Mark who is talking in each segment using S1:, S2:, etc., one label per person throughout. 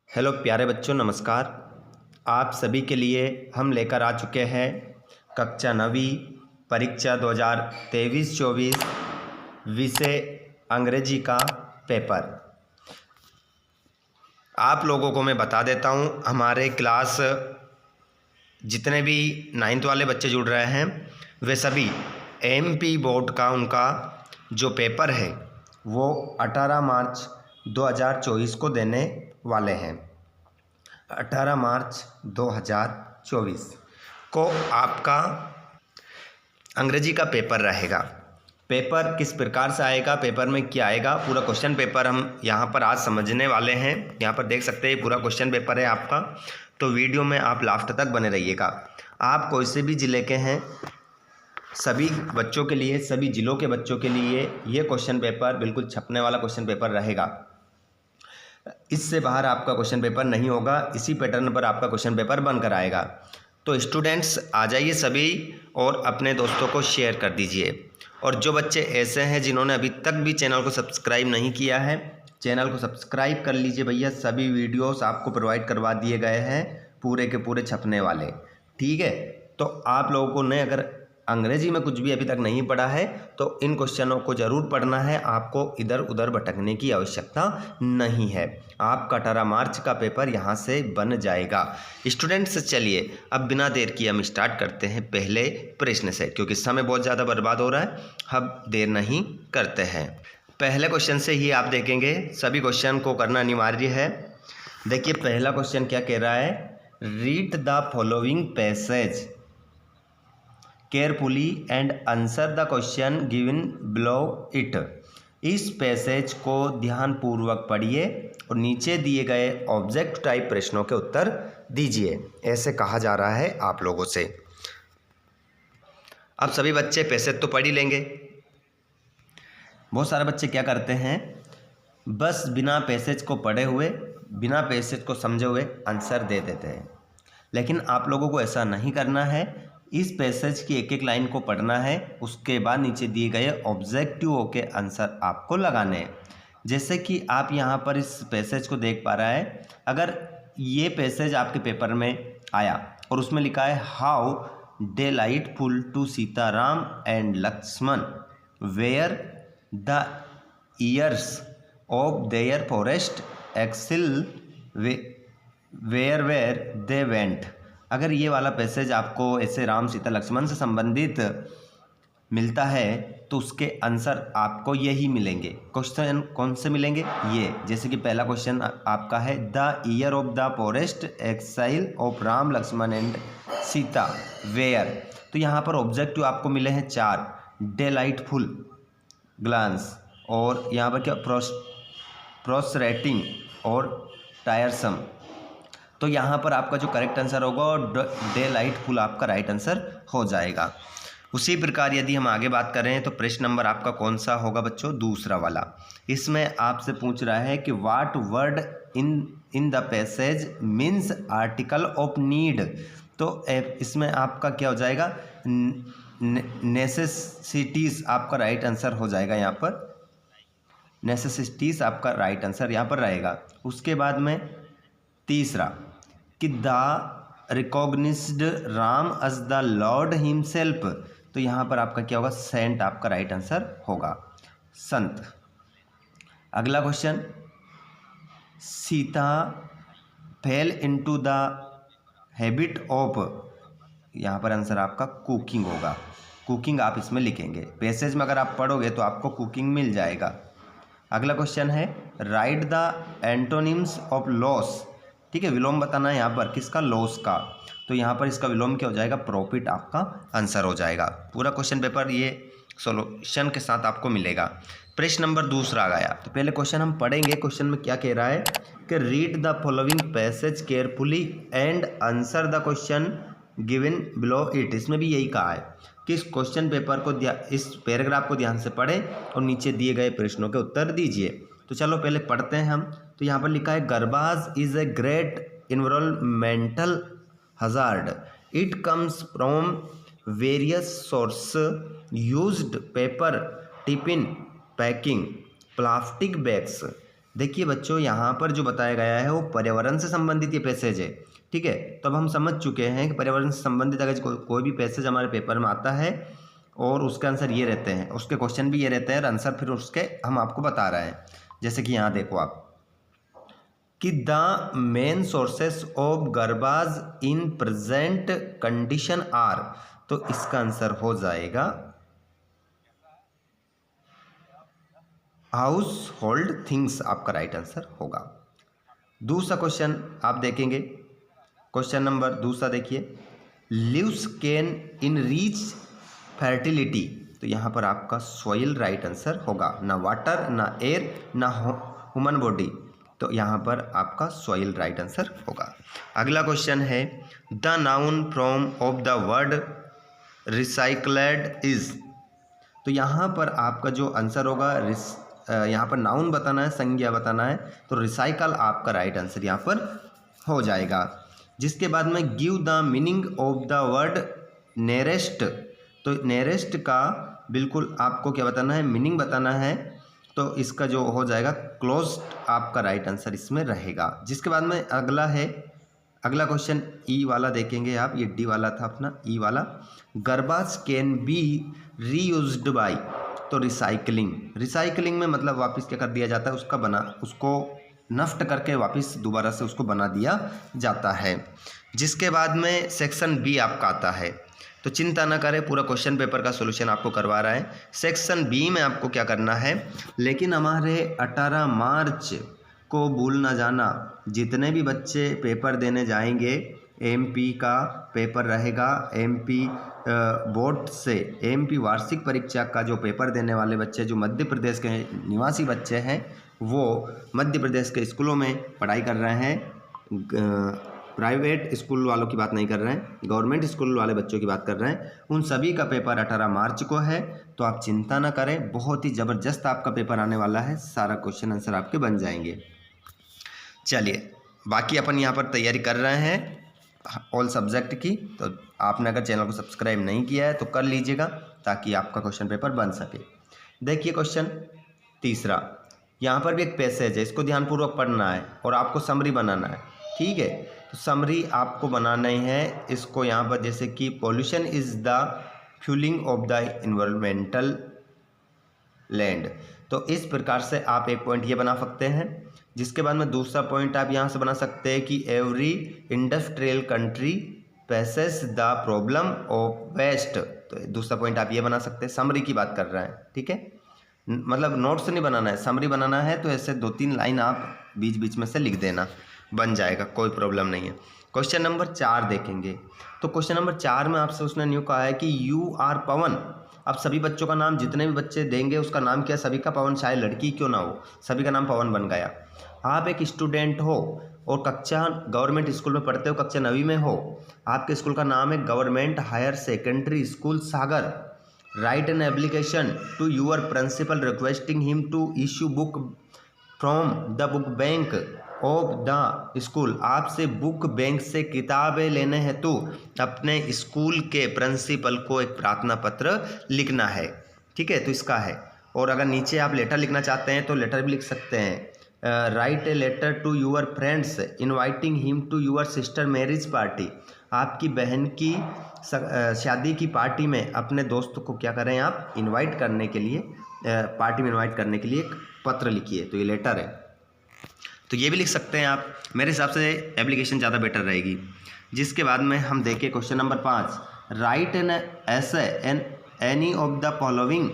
S1: Hello प्यारे बच्चों, नमस्कार। आप सभी के लिए हम लेकर आ चुके हैं कक्षा 9वीं परीक्षा 2023-24 विषय अंग्रेजी का पेपर। आप लोगों को मैं बता देता हूं, हमारे क्लास जितने भी 9th वाले बच्चे जुड़ रहे हैं वे सभी एमपी बोर्ड का उनका जो पेपर है वो 18 मार्च 2024 को देने वाले हैं। 18 मार्च 2024 को आपका अंग्रेजी का पेपर रहेगा। पेपर किस प्रकार से आएगा, पेपर में क्या आएगा, पूरा क्वेश्चन पेपर हम यहाँ पर आज समझने वाले हैं। यहाँ पर देख सकते हैं पूरा क्वेश्चन पेपर है आपका, तो वीडियो में आप लास्ट तक बने रहिएगा। आप कोई से भी ज़िले के हैं, सभी बच्चों के लिए, सभी ज़िलों के बच्चों के लिए ये क्वेश्चन पेपर बिल्कुल छपने वाला क्वेश्चन पेपर रहेगा। इससे बाहर आपका क्वेश्चन पेपर नहीं होगा, इसी पैटर्न पर आपका क्वेश्चन पेपर बनकर आएगा। तो स्टूडेंट्स आ जाइए सभी और अपने दोस्तों को शेयर कर दीजिए। और जो बच्चे ऐसे हैं जिन्होंने अभी तक भी चैनल को सब्सक्राइब नहीं किया है, चैनल को सब्सक्राइब कर लीजिए भैया। सभी वीडियोस आपको प्रोवाइड करवा दिए गए हैं, पूरे के पूरे छपने वाले, ठीक है। तो आप लोगों को ने अगर अंग्रेजी में कुछ भी अभी तक नहीं पढ़ा है तो इन क्वेश्चनों को ज़रूर पढ़ना है। आपको इधर उधर भटकने की आवश्यकता नहीं है। आपका 18 मार्च का पेपर यहाँ से बन जाएगा। स्टूडेंट्स चलिए अब बिना देर किए हम स्टार्ट करते हैं पहले प्रश्न से, क्योंकि समय बहुत ज़्यादा बर्बाद हो रहा है। अब देर नहीं करते हैं, पहले क्वेश्चन से ही आप देखेंगे। सभी क्वेश्चन को करना अनिवार्य है। देखिए पहला क्वेश्चन क्या कह रहा है, read the following passage carefully and answer the question given below it. इस पैसेज को ध्यानपूर्वक पढ़िए और नीचे दिए गए ऑब्जेक्ट टाइप प्रश्नों के उत्तर दीजिए, ऐसे कहा जा रहा है आप लोगों से। अब सभी बच्चे पैसेज तो पढ़ ही लेंगे। बहुत सारे बच्चे क्या करते हैं, बस बिना पैसेज को पढ़े हुए, बिना पैसेज को समझे हुए आंसर दे देते हैं। लेकिन आप लोगों को ऐसा नहीं करना है। इस पैसेज की एक एक लाइन को पढ़ना है, उसके बाद नीचे दिए गए ऑब्जेक्टिव के आंसर आपको लगाने हैं। जैसे कि आप यहाँ पर इस पैसेज को देख पा रहा है। अगर ये पैसेज आपके पेपर में आया और उसमें लिखा है how delightful to Sitaram and Lakshman where the years of their forest exile where where they went. अगर ये वाला पैसेज आपको ऐसे राम सीता लक्ष्मण से संबंधित मिलता है तो उसके आंसर आपको यही मिलेंगे। क्वेश्चन कौन से मिलेंगे, ये। जैसे कि पहला क्वेश्चन आपका है the year of the forest exile of Ram Lakshman and Sita where. तो यहाँ पर ऑब्जेक्टिव आपको मिले हैं 4, डिलाइटफुल, ग्लांस, और यहाँ पर क्या प्रोस्ट्रेटिंग और टायरसम। तो यहाँ पर आपका जो करेक्ट आंसर होगा डिलाइटफुल आपका राइट आंसर हो जाएगा। उसी प्रकार यदि हम आगे बात करें तो प्रश्न नंबर आपका कौन सा होगा बच्चों, दूसरा वाला। इसमें आपसे पूछ रहा है कि what word in the passage means article of need. तो इसमें आपका क्या हो जाएगा, नेसेसिटीज आपका राइट आंसर हो जाएगा। यहाँ पर नेसेसिटीज आपका राइट आंसर यहाँ पर रहेगा। उसके बाद में तीसरा कि the recognized Ram as the lord himself. तो यहाँ पर आपका क्या होगा, सेंट आपका राइट आंसर होगा, संत। अगला question, Sita fail into the habit of, यहाँ पर आंसर आपका कुकिंग होगा। कुकिंग आप इसमें लिखेंगे। पैसेज में अगर आप पढ़ोगे तो आपको कुकिंग मिल जाएगा। अगला क्वेश्चन है right the antonyms of loss. ठीक है, विलोम बताना है यहाँ पर किसका, लॉस का। तो यहाँ पर इसका विलोम क्या हो जाएगा, प्रॉफिट आपका आंसर हो जाएगा। पूरा क्वेश्चन पेपर ये सॉल्यूशन के साथ आपको मिलेगा। प्रश्न नंबर दूसरा आ गया, तो पहले क्वेश्चन हम पढ़ेंगे। क्वेश्चन में क्या कह रहा है कि read the following passage carefully and answer the question given below it. इसमें भी यही कहा है कि इस क्वेश्चन पेपर को, इस पैराग्राफ को ध्यान से पढ़ें और नीचे दिए गए प्रश्नों के उत्तर दीजिए। तो चलो पहले पढ़ते हैं हम। तो यहाँ पर लिखा है garbage is a great environmental hazard. It comes from various source used paper, tiffin packing, plastic bags, देखिए बच्चों, यहाँ पर जो बताया गया है वो पर्यावरण से संबंधित ये पैसेज है, ठीक है। तो अब हम समझ चुके हैं कि पर्यावरण से संबंधित अगर कोई भी पैसेज हमारे पेपर में आता है और उसके आंसर ये रहते हैं, उसके क्वेश्चन भी ये रहते हैं और आंसर फिर उसके हम आपको बता रहे हैं। जैसे कि यहाँ देखो आप कि the main sources of garbage in present condition are, तो इसका आंसर हो जाएगा हाउस होल्ड थिंग्स, आपका राइट आंसर होगा। दूसरा क्वेश्चन आप देखेंगे, क्वेश्चन नंबर दूसरा देखिए, leaves can enrich fertility, तो यहाँ पर आपका सॉइल राइट आंसर होगा, ना वाटर ना एयर ना ह्यूमन बॉडी, तो यहाँ पर आपका सॉइल राइट आंसर होगा। अगला क्वेश्चन है the noun from of the word recycled is, तो यहाँ पर आपका जो आंसर होगा यहाँ पर नाउन बताना है, संज्ञा बताना है, तो रिसाइकल आपका राइट आंसर यहाँ पर हो जाएगा। जिसके बाद में give the meaning of the word nearest, तो नियरेस्ट का बिल्कुल आपको क्या बताना है, मीनिंग बताना है, तो इसका जो हो जाएगा क्लोज्ड आपका राइट आंसर इसमें रहेगा। जिसके बाद में अगला है, अगला क्वेश्चन ई वाला देखेंगे आप, ये डी वाला था अपना, ई वाला, garbage can be reused by, तो रिसाइकलिंग, रिसाइकलिंग में मतलब वापस क्या कर दिया जाता है, उसको नष्ट करके वापस दोबारा से उसको बना दिया जाता है। जिसके बाद में सेक्शन बी आपका आता है, तो चिंता ना करें, पूरा क्वेश्चन पेपर का सॉल्यूशन आपको करवा रहा है। सेक्शन बी में आपको क्या करना है, लेकिन हमारे 18 मार्च को भूल ना जाना, जितने भी बच्चे पेपर देने जाएंगे, एमपी का पेपर रहेगा, एमपी बोर्ड से एमपी वार्षिक परीक्षा का जो पेपर देने वाले बच्चे जो मध्य प्रदेश के निवासी बच्चे हैं, वो मध्य प्रदेश के स्कूलों में पढ़ाई कर रहे हैं, प्राइवेट स्कूल वालों की बात नहीं कर रहे हैं, गवर्नमेंट स्कूल वाले बच्चों की बात कर रहे हैं, उन सभी का पेपर 18 मार्च को है। तो आप चिंता ना करें, बहुत ही ज़बरदस्त आपका पेपर आने वाला है, सारा क्वेश्चन आंसर आपके बन जाएंगे। चलिए, बाकी अपन यहाँ पर तैयारी कर रहे हैं ऑल सब्जेक्ट की, तो आपने अगर चैनल को सब्सक्राइब नहीं किया है तो कर लीजिएगा ताकि आपका क्वेश्चन पेपर बन सके। देखिए क्वेश्चन तीसरा, यहाँ पर भी एक पैसेज है, इसको ध्यानपूर्वक पढ़ना है और आपको समरी बनाना है, ठीक है। तो समरी आपको बनाना ही है इसको, यहाँ पर जैसे कि pollution is the fuelling of the environmental land, तो इस प्रकार से आप एक पॉइंट ये बना सकते हैं। जिसके बाद में दूसरा पॉइंट आप यहाँ से बना सकते हैं कि every industrial country faces the problem of waste, तो दूसरा पॉइंट आप ये बना सकते हैं। समरी की बात कर रहे हैं, ठीक है, मतलब नोट्स नहीं बनाना है, समरी बनाना है, तो ऐसे 2-3 लाइन आप बीच बीच में से लिख देना, बन जाएगा, कोई प्रॉब्लम नहीं है। क्वेश्चन नंबर 4 देखेंगे, तो क्वेश्चन नंबर 4 में आपसे उसने न्यू कहा है कि यू आर पवन, अब सभी बच्चों का नाम, जितने भी बच्चे देंगे उसका नाम क्या, सभी का पवन, चाहे लड़की क्यों ना हो, सभी का नाम पवन बन गया। आप एक स्टूडेंट हो और कक्षा गवर्नमेंट स्कूल में पढ़ते हो, कक्षा 9वीं में हो, आपके स्कूल का नाम है government higher secondary school Sagar, write an application to your principal requesting him to issue book from the book bank of the school, आपसे बुक बैंक से किताबें लेने हेतु अपने स्कूल के प्रिंसिपल को एक प्रार्थना पत्र लिखना है, ठीक है, तो इसका है। और अगर नीचे आप लेटर लिखना चाहते हैं तो लेटर भी लिख सकते हैं, write a letter to your friends inviting him to your sister marriage party, आपकी बहन की शादी की पार्टी में अपने दोस्त को क्या करें आप, इनवाइट करने के लिए, पार्टी में इनवाइट करने के लिए एक पत्र लिखिए, तो ये लेटर है, तो ये भी लिख सकते हैं आप। मेरे हिसाब से एप्लीकेशन ज़्यादा बेटर रहेगी। जिसके बाद में हम देखें क्वेश्चन नंबर 5, राइट एन ऐसे an any of the following,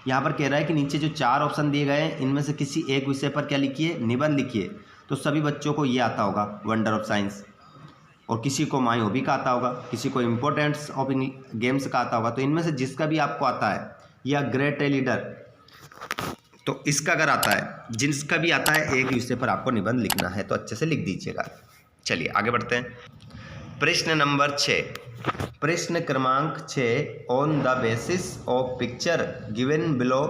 S1: यहाँ पर कह रहा है कि नीचे जो 4 ऑप्शन दिए गए हैं इनमें से किसी एक विषय पर क्या लिखिए, निबंध लिखिए। तो सभी बच्चों को ये आता होगा वंडर ऑफ साइंस, और किसी को माई हॉबी का आता होगा, किसी को इम्पोर्टेंस ऑफ गेम्स का आता होगा, तो इनमें से जिसका भी आपको आता है, या ग्रेट ए लीडर, तो इसका अगर आता है, जिसका भी आता है, एक विषय पर आपको निबंध लिखना है, तो अच्छे से लिख दीजिएगा। चलिए आगे बढ़ते हैं। प्रश्न नंबर 6, प्रश्न क्रमांक 6, on the basis of picture given below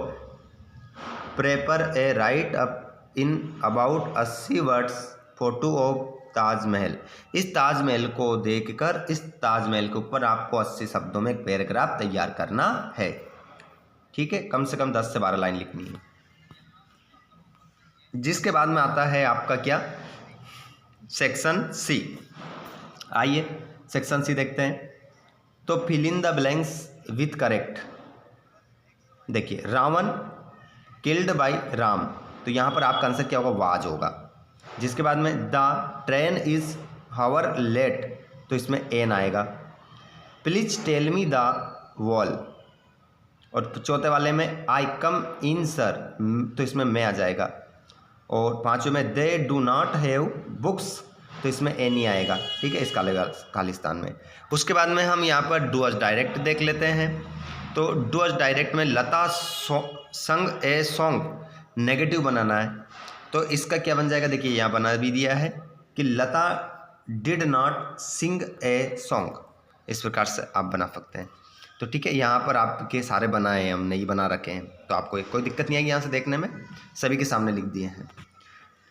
S1: prefer A right up in about 80 words photo of Taj Mahal, इस ताजमहल को देखकर इस ताजमहल के ऊपर आपको 80 शब्दों में एक पैराग्राफ तैयार करना है, ठीक है, कम से कम 10 से 12 लाइन लिखनी है। जिसके बाद में आता है आपका क्या, सेक्शन सी। आइए सेक्शन सी देखते हैं। तो fill in the blanks with correct. देखिए रावण किल्ड बाय राम, तो यहाँ पर आपका आंसर क्या होगा, वाज होगा। जिसके बाद में the train is hour late, तो इसमें एन आएगा। Please tell me the wall, और चौथे वाले में आई कम इन सर, तो इसमें मैं आ जाएगा। और पांचवें में they do not have books, तो इसमें एन ही आएगा, ठीक है, इस खालिस्तान में। उसके बाद में हम यहाँ पर डू अस डायरेक्ट देख लेते हैं। तो डू अस डायरेक्ट में लता संग ए सॉन्ग, नेगेटिव बनाना है, तो इसका क्या बन जाएगा, देखिए यहाँ बना भी दिया है कि Lata did not sing a song, इस प्रकार से आप बना सकते हैं। तो ठीक है, यहाँ पर आपके सारे बनाए हैं, हमने ये बना रखे हैं, तो आपको कोई दिक्कत नहीं आएगी यहाँ से देखने में, सभी के सामने लिख दिए हैं।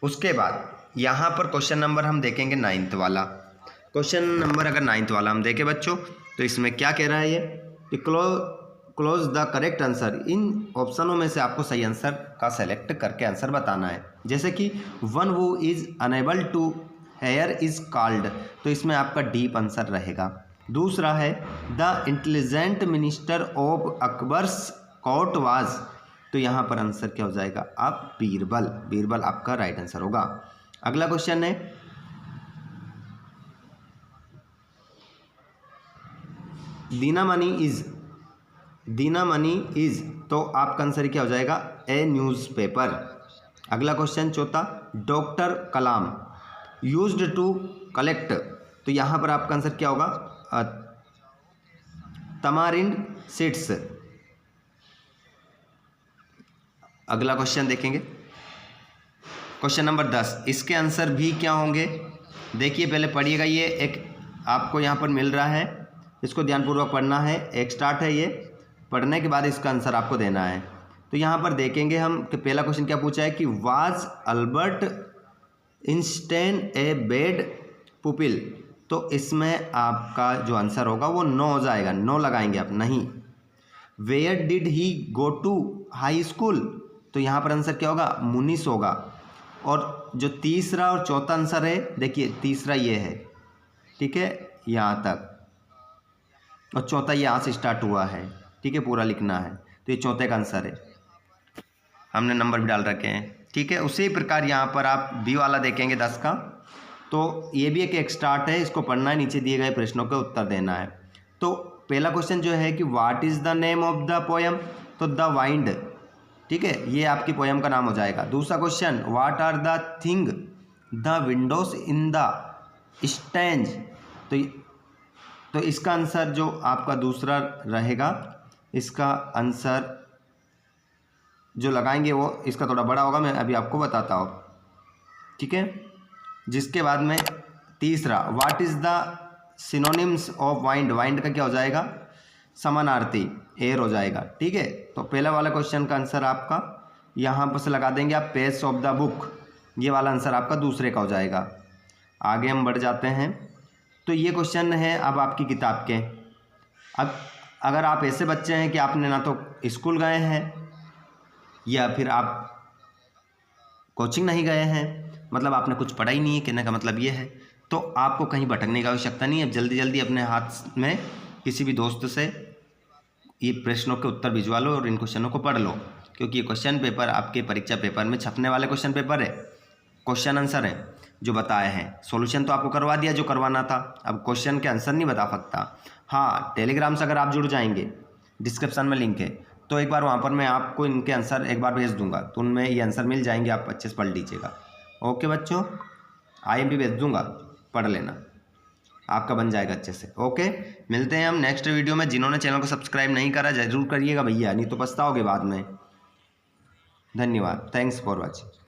S1: उसके बाद यहाँ पर क्वेश्चन नंबर हम देखेंगे 9th वाला। क्वेश्चन नंबर अगर 9th वाला हम देखें बच्चों, तो इसमें क्या कह रहा है ये कि क्लोज द करेक्ट आंसर। इन ऑप्शनों में से आपको सही आंसर का सेलेक्ट करके आंसर बताना है। जैसे कि one who is unable to hear is called, तो इसमें आपका डीप आंसर रहेगा। दूसरा है the intelligent minister of Akbar's court was, तो यहाँ पर आंसर क्या हो जाएगा, आप बीरबल, बीरबल आपका राइट आंसर होगा। अगला क्वेश्चन है दीना मनी इज, तो आपका आंसर क्या हो जाएगा, ए न्यूज़पेपर। अगला क्वेश्चन चौथा, doctor Kalam used to collect, तो यहाँ पर आपका आंसर क्या होगा, तमारिंड सीड्स। अगला क्वेश्चन देखेंगे, क्वेश्चन नंबर 10, इसके आंसर भी क्या होंगे, देखिए पहले पढ़िएगा। ये एक आपको यहाँ पर मिल रहा है, इसको ध्यानपूर्वक पढ़ना है, एक स्टार्ट है ये, पढ़ने के बाद इसका आंसर आपको देना है। तो यहाँ पर देखेंगे हम कि पहला क्वेश्चन क्या पूछा है कि was Albert Einstein a bad pupil, तो इसमें आपका जो आंसर होगा वो नो हो जाएगा, नो लगाएंगे आप, नहीं। Where did he go to high school, तो यहाँ पर आंसर क्या होगा, मुनिस होगा। और जो तीसरा और चौथा आंसर है, देखिए तीसरा ये है, ठीक है, यहाँ तक, और चौथा यहाँ से स्टार्ट हुआ है, ठीक है, पूरा लिखना है, तो ये चौथे का आंसर है, हमने नंबर भी डाल रखे हैं, ठीक है। उसी प्रकार यहाँ पर आप बी वाला देखेंगे 10 का, तो ये भी एक स्टार्ट है, इसको पढ़ना है, नीचे दिए गए प्रश्नों का उत्तर देना है। तो पहला क्वेश्चन जो है कि what is the name of the poem, तो द वाइंड, ठीक है, ये आपकी पोएम का नाम हो जाएगा। दूसरा question, what are the thing the windows in the stage, तो इसका आंसर जो आपका दूसरा रहेगा, इसका आंसर जो लगाएंगे वो इसका थोड़ा बड़ा होगा, मैं अभी आपको बताता हूँ, ठीक है। जिसके बाद में तीसरा, what is the synonyms of wind, wind का क्या हो जाएगा, समानार्थी, एयर हो जाएगा, ठीक है। तो पहला वाला क्वेश्चन का आंसर आपका यहाँ पर से लगा देंगे आप, पेज ऑफ द बुक, ये वाला आंसर आपका दूसरे का हो जाएगा। आगे हम बढ़ जाते हैं, तो ये क्वेश्चन है अब आपकी किताब के। अब अगर आप ऐसे बच्चे हैं कि आपने ना तो स्कूल गए हैं या फिर आप कोचिंग नहीं गए हैं, मतलब आपने कुछ पढ़ा ही नहीं है, कहने का मतलब ये है, तो आपको कहीं भटकने की आवश्यकता नहीं है। जल्दी जल्दी अपने हाथ में किसी भी दोस्त से ये प्रश्नों के उत्तर भिजवा लो और इन क्वेश्चनों को पढ़ लो, क्योंकि ये क्वेश्चन पेपर आपके परीक्षा पेपर में छपने वाले क्वेश्चन पेपर है, क्वेश्चन आंसर है जो बताए हैं। सॉल्यूशन तो आपको करवा दिया जो करवाना था, अब क्वेश्चन के आंसर नहीं बता सकता। हाँ, टेलीग्राम से अगर आप जुड़ जाएंगे, डिस्क्रिप्शन में लिंक है, तो एक बार वहाँ पर मैं आपको इनके आंसर एक बार भेज दूंगा, तो उनमें ये आंसर मिल जाएंगे, आप अच्छे से पढ़ लीजिएगा। ओके बच्चों, IMP भेज दूंगा, पढ़ लेना, आपका बन जाएगा अच्छे से। ओके, मिलते हैं हम नेक्स्ट वीडियो में। जिन्होंने चैनल को सब्सक्राइब नहीं करा जरूर करिएगा भैया, नहीं तो पछताओगे बाद में। धन्यवाद, थैंक्स फॉर वॉचिंग।